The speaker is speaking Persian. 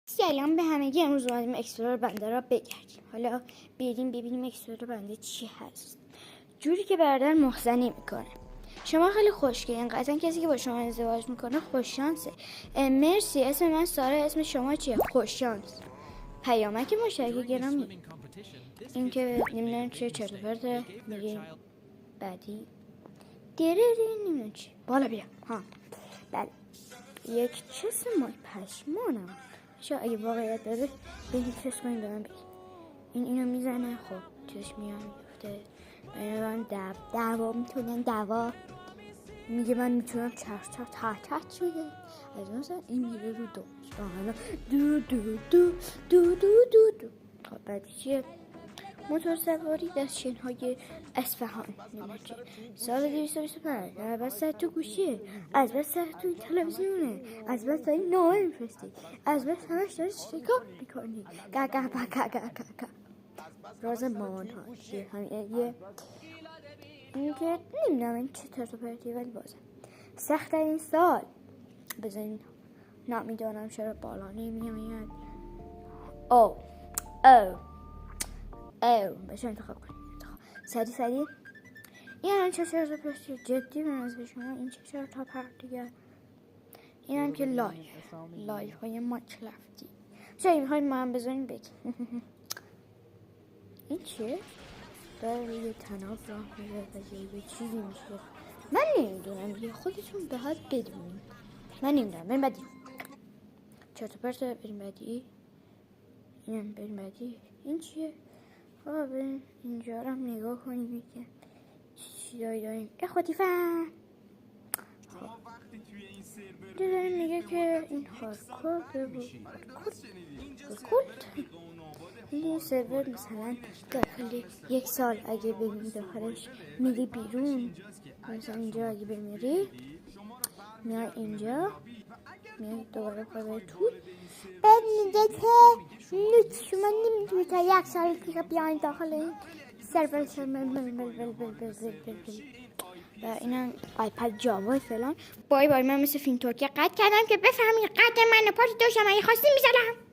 سلام به همگی. امروز اومدیم اکسپلور بنده را بگردیم. حالا بریم ببینیم اکسپلور بنده چی هست. جوری که برادر محسنی میکنه. شما خیلی خوشگلین، قطعا کسی که با شما ازدواج میکنه خوششانسه. مرسی. اسم من ساره. اسم شما چیه؟ خوششانس. پیامک مشترک گرامی. این که نمیدونم چه چرت و پرته. میگیم بعدی نمیدونم چی. بالا بیا. ها بله. یک چیز ما پشمانم. شاید اگه واقعیت داره به هیچ چیز کنیم به من بگی. اینو میزنه. خب چیزش میان میفته. دعوا میتونن دعوا میگه من میتونم چرخ تحت شده از اون سر این میره رو دو دو دو دو دو دو دو دو. خب بعدی چیه؟ موتور سواری در شنهای اصفهان. نمیشه سال 225 در بس سر تو گوشیه، از بس سر تو تلویزیونه، از بس داری نامه میفرستی، از بس همش داری شکار میکنی. گا راز مامان ها همین این که نمیدونم این چه طرز پرتی، ولی بازم سخت این سال بزنین نمیدونم چرا بالا نمیاد. او بشه انتخاب کنیم. سریع این هم چه طرز پرتی جدی بنظر شما؟ این چه طرز تا پرتیه؟ این هم که لایف های ما کلفتی چه میخواید ما هم بزنیم بگیم. این چیه؟ داره یه تناب راه میره و یه چیزی میشه. من نمیدونم یه خودتون به حد بدونیم. من نمیدونم. بریم بعدی. چرت و پرت. بریم بعدی. اینم بریم بعدی. این چیه؟ بریم اینجا رو هم نگاه کنیم که چیزایی داریم. خودیفم داریم میگه که این هارکورد بود. این سرور مثلا داخل 1 سال اگه بریم داخلش میری بیرون، مثلا اینجا اگه بمیری میای اینجا میای دوباره پای تو بعد میگه که شما نمیتونی تا 1 سال دیگه بیاین داخل این سرور و اینم آیپد جاوا فلان. بای من مثل فیلم ترکیه قطع کردم که بفهمید قطع من پاش دوشم اگه خواستی میزنم.